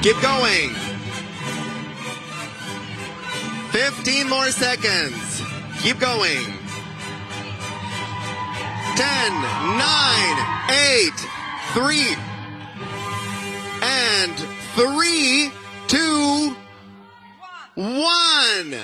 Keep going. 15 more seconds. Keep going. 10, 9, 8, 3, and 3, 2, 1.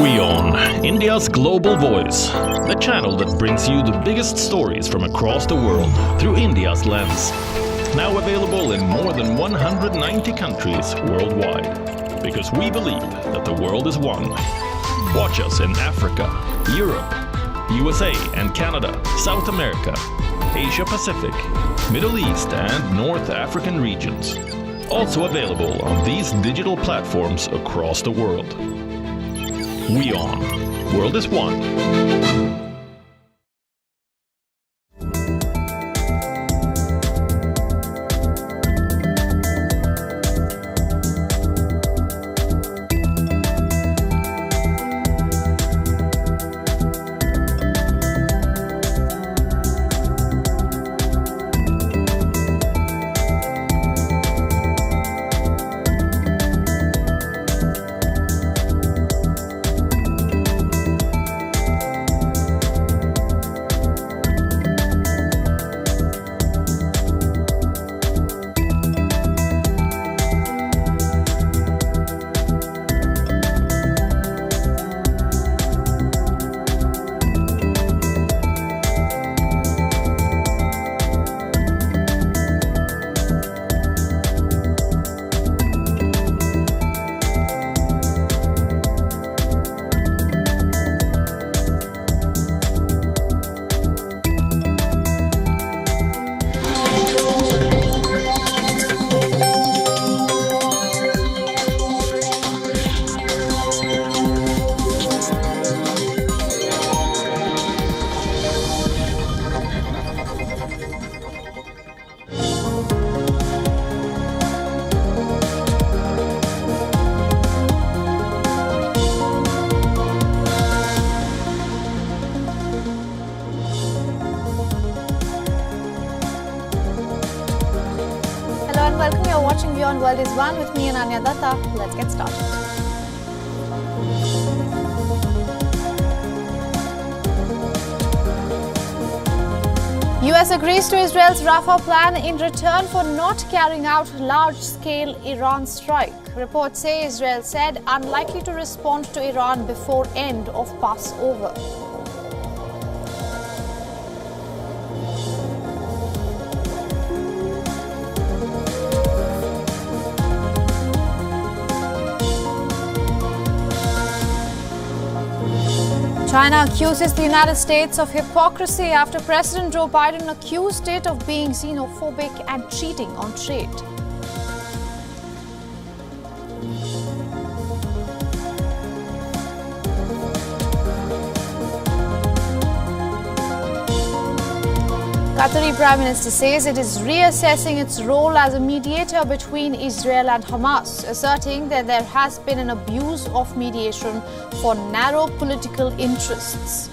WION, India's global voice, the channel that brings you the biggest stories from across the world through India's lens. Now available in more than 190 countries worldwide, because we believe that the world is one. Watch us in Africa, Europe, USA and Canada, South America, Asia Pacific, Middle East and North African regions. Also available on these digital platforms across the world. WION, World is One. Welcome, you're watching WION World is One with me, Ananya Datta. Let's get started. US agrees to Israel's Rafah plan in return for not carrying out large-scale Iran strike. Reports say Israel said unlikely to respond to Iran before end of Passover. China accuses the United States of hypocrisy after President Joe Biden accused it of being xenophobic and cheating on trade. Qatari Prime Minister says it is reassessing its role as a mediator between Israel and Hamas, asserting that there has been an abuse of mediation for narrow political interests.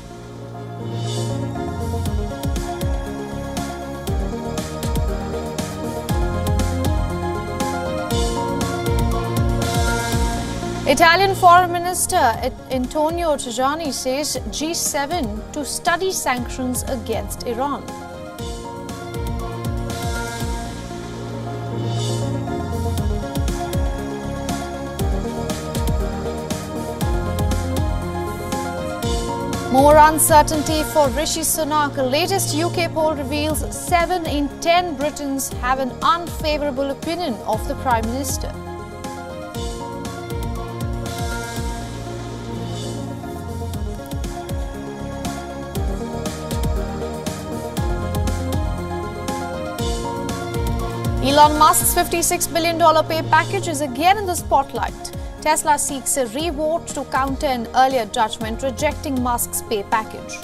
Italian Foreign Minister Antonio Tajani says G7 to study sanctions against Iran. More uncertainty for Rishi Sunak. The latest UK poll reveals 7 in 10 Britons have an unfavourable opinion of the Prime Minister. Elon Musk's $56 billion pay package is again in the spotlight. Tesla seeks a re-vote to counter an earlier judgment rejecting Musk's pay package.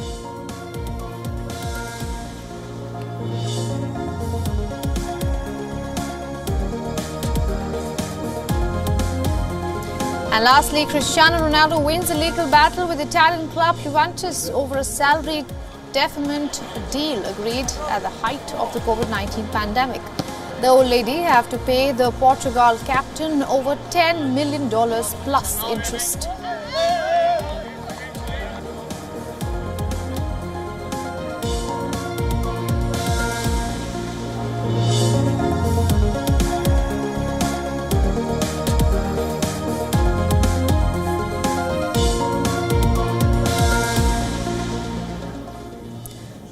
And lastly, Cristiano Ronaldo wins a legal battle with Italian club Juventus over a salary deferment deal agreed at the height of the COVID-19 pandemic. The old lady have to pay the Portugal captain over $10 million plus interest.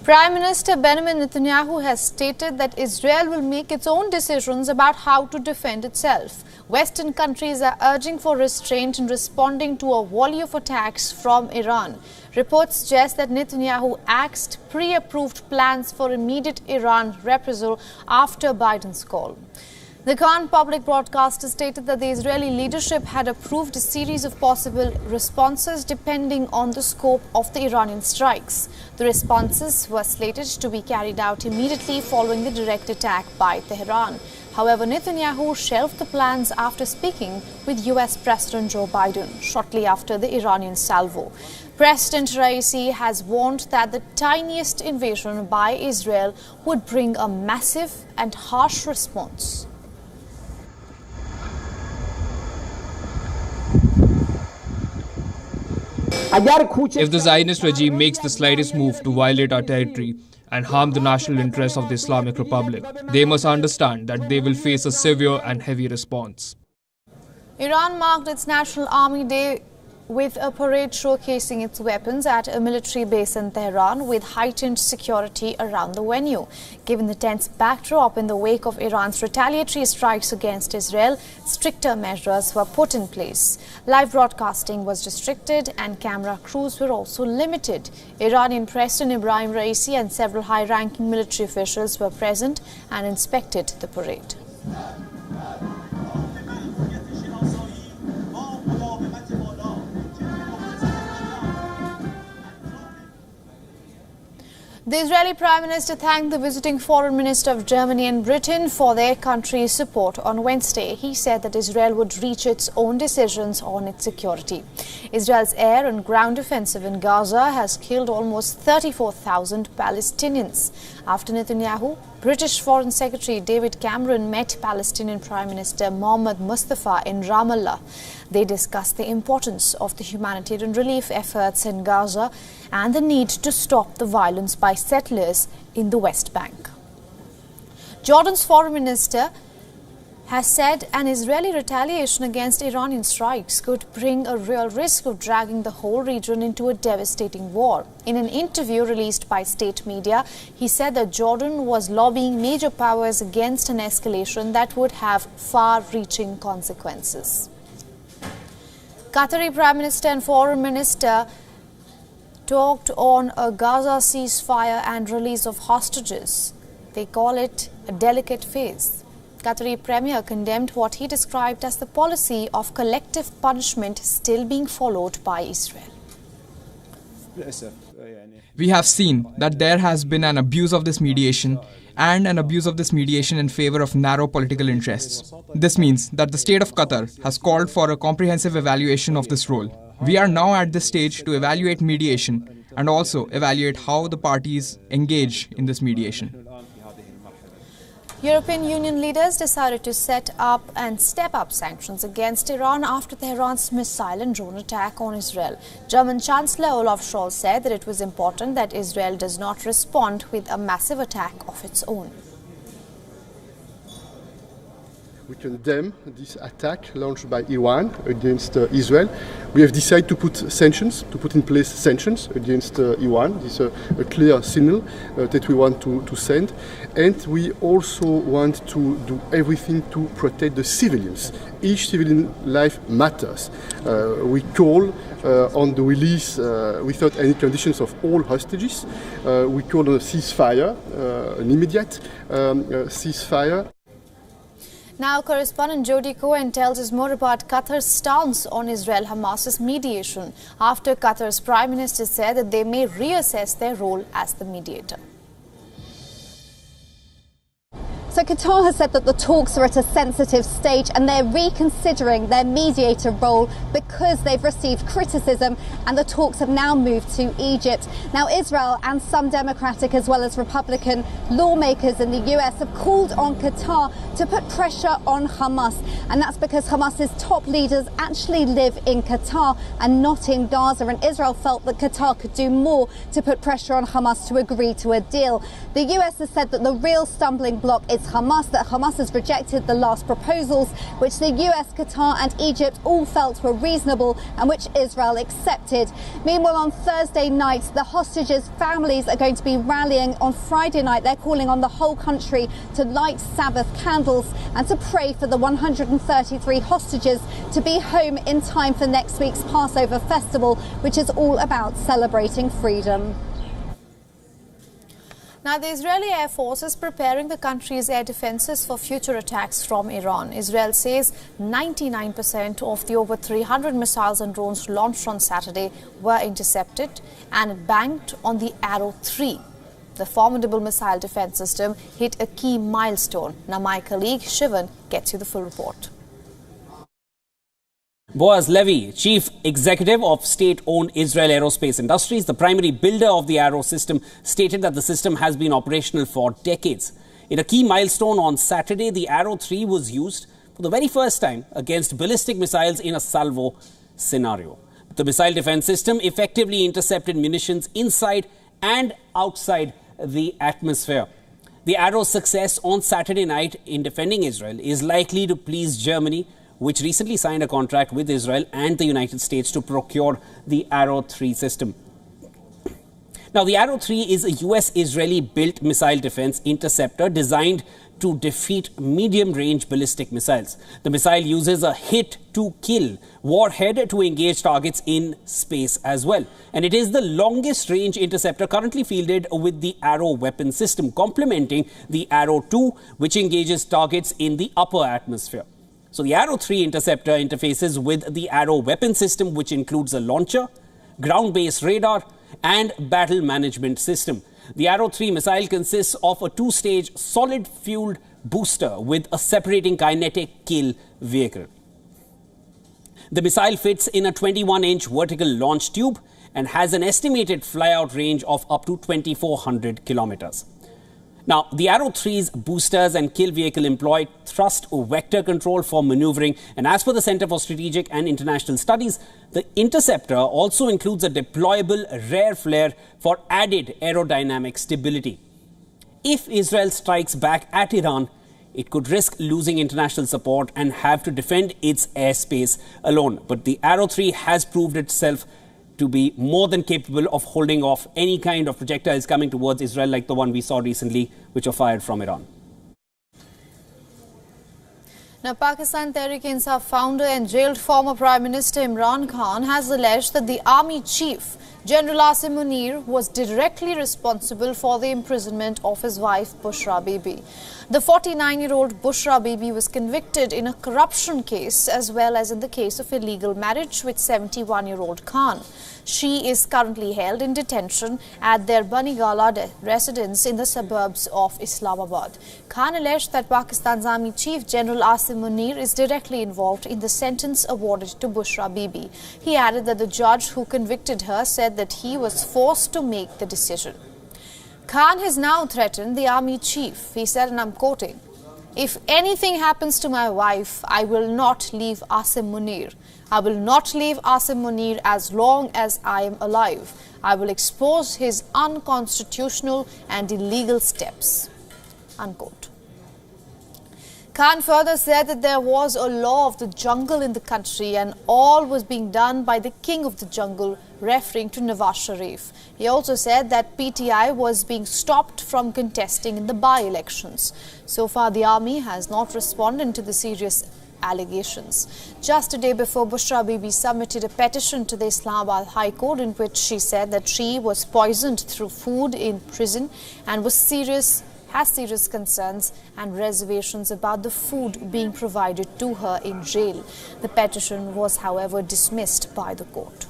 Prime Minister Benjamin Netanyahu has stated that Israel will make its own decisions about how to defend itself. Western countries are urging for restraint in responding to a volley of attacks from Iran. Reports suggest that Netanyahu axed pre-approved plans for immediate Iran reprisal after Biden's call. The Khan public broadcaster stated that the Israeli leadership had approved a series of possible responses depending on the scope of the Iranian strikes. The responses were slated to be carried out immediately following the direct attack by Tehran. However, Netanyahu shelved the plans after speaking with US President Joe Biden shortly after the Iranian salvo. President Raisi has warned that the tiniest invasion by Israel would bring a massive and harsh response. If the Zionist regime makes the slightest move to violate our territory and harm the national interests of the Islamic Republic, they must understand that they will face a severe and heavy response. Iran marked its National Army Day with a parade showcasing its weapons at a military base in Tehran with heightened security around the venue. Given the tense backdrop in the wake of Iran's retaliatory strikes against Israel, stricter measures were put in place. Live broadcasting was restricted and camera crews were also limited. Iranian President Ibrahim Raisi and several high-ranking military officials were present and inspected the parade. The Israeli Prime Minister thanked the visiting Foreign Minister of Germany and Britain for their country's support on Wednesday. He said that Israel would reach its own decisions on its security. Israel's air and ground offensive in Gaza has killed almost 34,000 Palestinians. After Netanyahu, British Foreign Secretary David Cameron met Palestinian Prime Minister Mohammad Mustafa in Ramallah. They discussed the importance of the humanitarian relief efforts in Gaza and the need to stop the violence by settlers in the West Bank. Jordan's foreign minister has said an Israeli retaliation against Iranian strikes could bring a real risk of dragging the whole region into a devastating war. In an interview released by state media, he said that Jordan was lobbying major powers against an escalation that would have far-reaching consequences. Qatari Prime Minister and Foreign Minister talked on a Gaza ceasefire and release of hostages. They call it a delicate phase. Qatari Premier condemned what he described as the policy of collective punishment still being followed by Israel. We have seen that there has been an abuse of this mediation and an abuse of this mediation in favor of narrow political interests. This means that the state of Qatar has called for a comprehensive evaluation of this role. We are now at this stage to evaluate mediation and also evaluate how the parties engage in this mediation. European Union leaders decided to set up and step up sanctions against Iran after Tehran's missile and drone attack on Israel. German Chancellor Olaf Scholz said that it was important that Israel does not respond with a massive attack of its own. We condemn this attack launched by Iran against Israel. We have decided to put in place sanctions against Iran. This is a clear signal that we want to send. And we also want to do everything to protect the civilians. Each civilian life matters. We call on the release without any conditions of all hostages. We call on a ceasefire, an immediate ceasefire. Now, correspondent Jody Cohen tells us more about Qatar's stance on Israel-Hamas's mediation after Qatar's Prime Minister said that they may reassess their role as the mediator. So Qatar has said that the talks are at a sensitive stage and they're reconsidering their mediator role because they've received criticism, and the talks have now moved to Egypt. Now Israel and some Democratic as well as Republican lawmakers in the US have called on Qatar to put pressure on Hamas, and that's because Hamas's top leaders actually live in Qatar and not in Gaza, and Israel felt that Qatar could do more to put pressure on Hamas to agree to a deal. The US has said that the real stumbling block is Hamas, that Hamas has rejected the last proposals, which the US, Qatar and Egypt all felt were reasonable and which Israel accepted. Meanwhile, on Thursday night, the hostages' families are going to be rallying on Friday night. They're calling on the whole country to light Sabbath candles and to pray for the 133 hostages to be home in time for next week's Passover festival, which is all about celebrating freedom. Now, the Israeli Air Force is preparing the country's air defenses for future attacks from Iran. Israel says 99% of the over 300 missiles and drones launched on Saturday were intercepted and banked on the Arrow 3. The formidable missile defense system hit a key milestone. Now, my colleague Shivan gets you the full report. Boaz Levy, Chief Executive of State-owned Israel Aerospace Industries, the primary builder of the Arrow system, stated that the system has been operational for decades. In a key milestone on Saturday, the Arrow 3 was used for the very first time against ballistic missiles in a salvo scenario. The missile defense system effectively intercepted munitions inside and outside the atmosphere. The Arrow's success on Saturday night in defending Israel is likely to please Germany, which recently signed a contract with Israel and the United States to procure the Arrow 3 system. Now, the Arrow 3 is a US-Israeli-built missile defense interceptor designed to defeat medium-range ballistic missiles. The missile uses a hit-to-kill warhead to engage targets in space as well. And it is the longest-range interceptor currently fielded with the Arrow weapon system, complementing the Arrow 2, which engages targets in the upper atmosphere. So the Arrow 3 interceptor interfaces with the Arrow weapon system, which includes a launcher, ground-based radar, and battle management system. The Arrow 3 missile consists of a two-stage solid-fueled booster with a separating kinetic kill vehicle. The missile fits in a 21-inch vertical launch tube and has an estimated fly-out range of up to 2,400 kilometers. Now, the Arrow 3's boosters and kill vehicle employ thrust vector control for maneuvering, and as per the Center for Strategic and International Studies, the interceptor also includes a deployable rear flare for added aerodynamic stability. If Israel strikes back at Iran, it could risk losing international support and have to defend its airspace alone. But the Arrow 3 has proved itself to be more than capable of holding off any kind of projectiles coming towards Israel like the one we saw recently, which were fired from Iran. Now, Pakistan Tehreek-e-Insaf founder and jailed former Prime Minister Imran Khan has alleged that the army chief, General Asim Munir, was directly responsible for the imprisonment of his wife, Bushra Bibi. The 49-year-old Bushra Bibi was convicted in a corruption case as well as in the case of illegal marriage with 71-year-old Khan. She is currently held in detention at their Banigala residence in the suburbs of Islamabad. Khan alleged that Pakistan's Army Chief General Asim Munir is directly involved in the sentence awarded to Bushra Bibi. He added that the judge who convicted her said that he was forced to make the decision. Khan has now threatened the army chief. He said, and I'm quoting, "If anything happens to my wife, I will not leave Asim Munir. I will not leave Asim Munir as long as I am alive. I will expose his unconstitutional and illegal steps." Unquote. Khan further said that there was a law of the jungle in the country and all was being done by the king of the jungle, referring to Nawaz Sharif. He also said that PTI was being stopped from contesting in the by-elections. So far, the army has not responded to the serious allegations. Just a day before, Bushra Bibi submitted a petition to the Islamabad High Court in which she said that she was poisoned through food in prison and has serious concerns and reservations about the food being provided to her in jail. The petition was, however, dismissed by the court.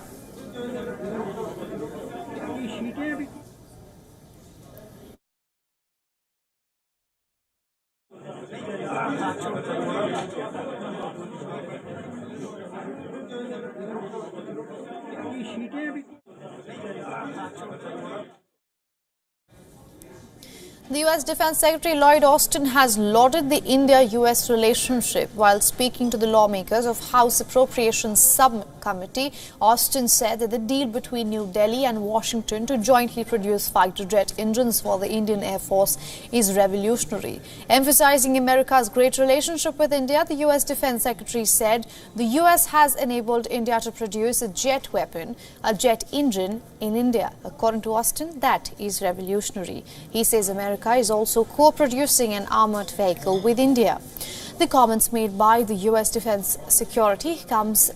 The U.S. Defense Secretary Lloyd Austin has lauded the India-U.S. relationship while speaking to the lawmakers of House Appropriations Subcommittee. Austin said that the deal between New Delhi and Washington to jointly produce fighter jet engines for the Indian Air Force is revolutionary. Emphasizing America's great relationship with India, the U.S. Defense Secretary said the U.S. has enabled India to produce a jet weapon, a jet engine in India. According to Austin, that is revolutionary. He says America is also co-producing an armored vehicle with India. The comments made by the U.S. Defense Secretary comes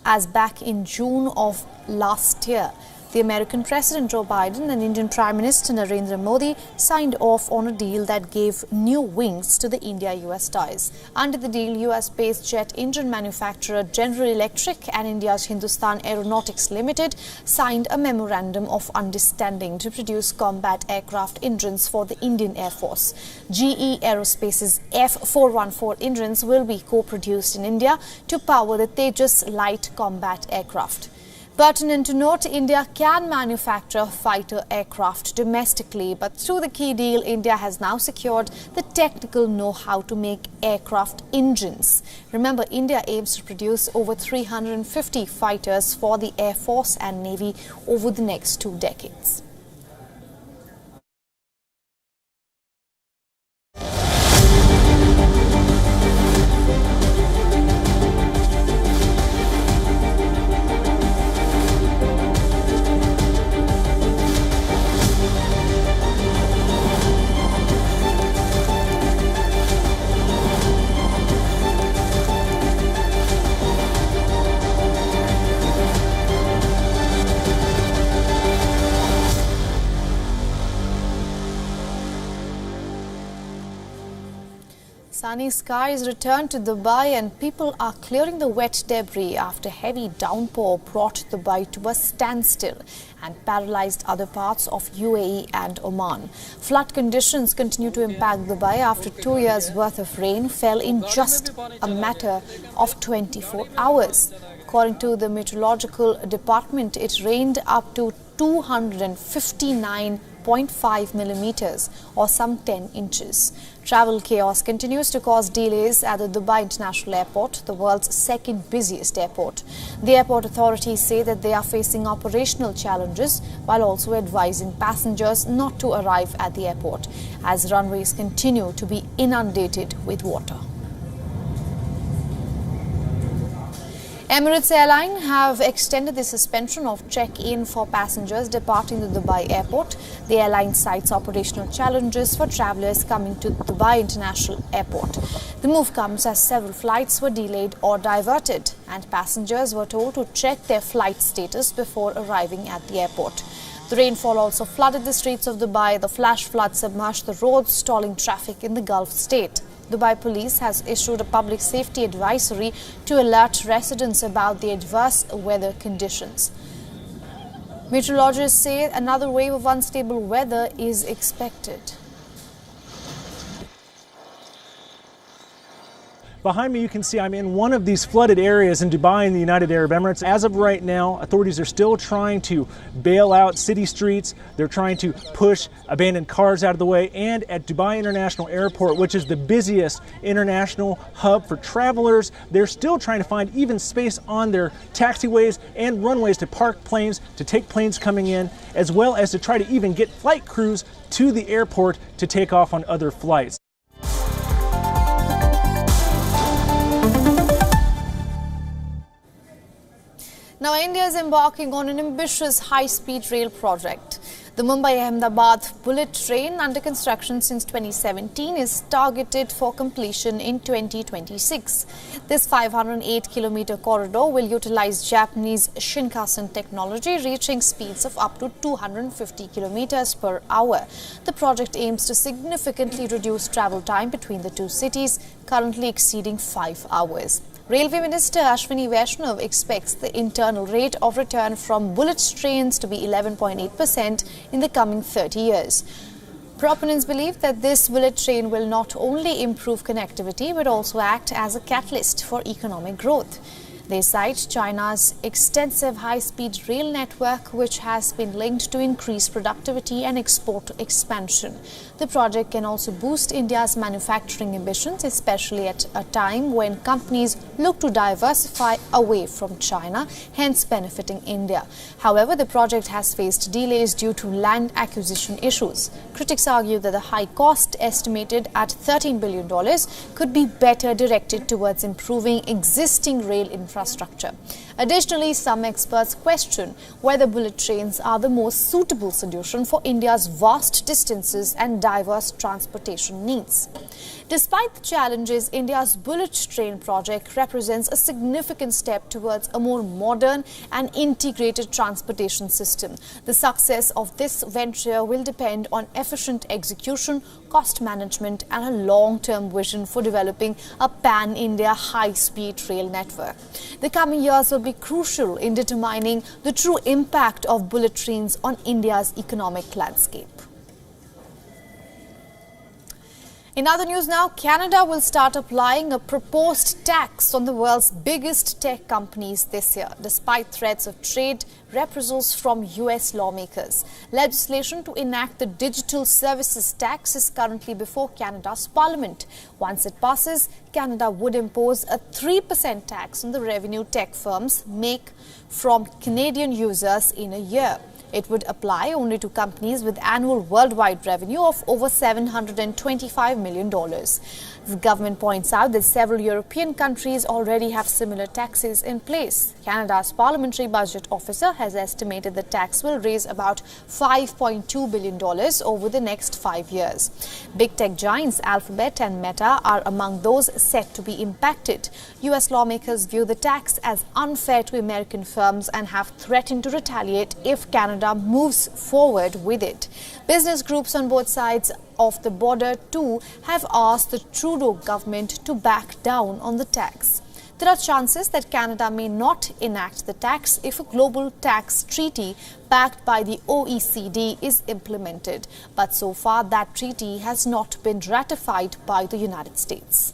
as back in June of last year. The American President Joe Biden and Indian Prime Minister Narendra Modi signed off on a deal that gave new wings to the India-US ties. Under the deal, US-based jet engine manufacturer General Electric and India's Hindustan Aeronautics Limited signed a memorandum of understanding to produce combat aircraft engines for the Indian Air Force. GE Aerospace's F414 engines will be co-produced in India to power the Tejas light combat aircraft. Pertinent to note, India can manufacture fighter aircraft domestically, but through the key deal, India has now secured the technical know-how to make aircraft engines. Remember, India aims to produce over 350 fighters for the Air Force and Navy over the next 2 decades. Sunny skies return to Dubai and people are clearing the wet debris after heavy downpour brought Dubai to a standstill and paralyzed other parts of UAE and Oman. Flood conditions continue to impact Dubai after 2 years' worth of rain fell in just a matter of 24 hours. According to the meteorological department, it rained up to 259.5 millimeters or some 10 inches. Travel chaos continues to cause delays at the Dubai International Airport, the world's second busiest airport. The airport authorities say that they are facing operational challenges while also advising passengers not to arrive at the airport as runways continue to be inundated with water. Emirates Airline have extended the suspension of check-in for passengers departing the Dubai airport. The airline cites operational challenges for travellers coming to Dubai International Airport. The move comes as several flights were delayed or diverted, and passengers were told to check their flight status before arriving at the airport. The rainfall also flooded the streets of Dubai. The flash flood submerged the roads, stalling traffic in the Gulf state. Dubai Police has issued a public safety advisory to alert residents about the adverse weather conditions. Meteorologists say another wave of unstable weather is expected. Behind me, you can see I'm in one of these flooded areas in Dubai in the United Arab Emirates. As of right now, authorities are still trying to bail out city streets. They're trying to push abandoned cars out of the way. And at Dubai International Airport, which is the busiest international hub for travelers, they're still trying to find even space on their taxiways and runways to park planes, to take planes coming in, as well as to try to even get flight crews to the airport to take off on other flights. Now, India is embarking on an ambitious high-speed rail project. The Mumbai-Ahmedabad bullet train, under construction since 2017, is targeted for completion in 2026. This 508-kilometer corridor will utilize Japanese Shinkansen technology, reaching speeds of up to 250 kilometers per hour. The project aims to significantly reduce travel time between the two cities, currently exceeding 5 hours. Railway Minister Ashwini Vaishnav expects the internal rate of return from bullet trains to be 11.8% in the coming 30 years. Proponents believe that this bullet train will not only improve connectivity but also act as a catalyst for economic growth. They cite China's extensive high-speed rail network, which has been linked to increased productivity and export expansion. The project can also boost India's manufacturing ambitions, especially at a time when companies look to diversify away from China, hence benefiting India. However, the project has faced delays due to land acquisition issues. Critics argue that the high cost, estimated at $13 billion, could be better directed towards improving existing rail infrastructure. Additionally, some experts question whether bullet trains are the most suitable solution for India's vast distances and diverse transportation needs. Despite the challenges, India's bullet train project represents a significant step towards a more modern and integrated transportation system. The success of this venture will depend on efficient execution, cost management, and a long-term vision for developing a pan-India high-speed rail network. The coming years will be crucial in determining the true impact of bullet trains on India's economic landscape. In other news now, Canada will start applying a proposed tax on the world's biggest tech companies this year, despite threats of trade reprisals from US lawmakers. Legislation to enact the digital services tax is currently before Canada's parliament. Once it passes, Canada would impose a 3% tax on the revenue tech firms make from Canadian users in a year. It would apply only to companies with annual worldwide revenue of over $725 million. The government points out that several European countries already have similar taxes in place. Canada's parliamentary budget officer has estimated the tax will raise about $5.2 billion over the next 5 years. Big tech giants Alphabet and Meta are among those set to be impacted. US lawmakers view the tax as unfair to American firms and have threatened to retaliate if Canada moves forward with it. Business groups on both sides of the border too have asked the Trudeau government to back down on the tax. There are chances that Canada may not enact the tax if a global tax treaty backed by the OECD is implemented. But so far, that treaty has not been ratified by the United States.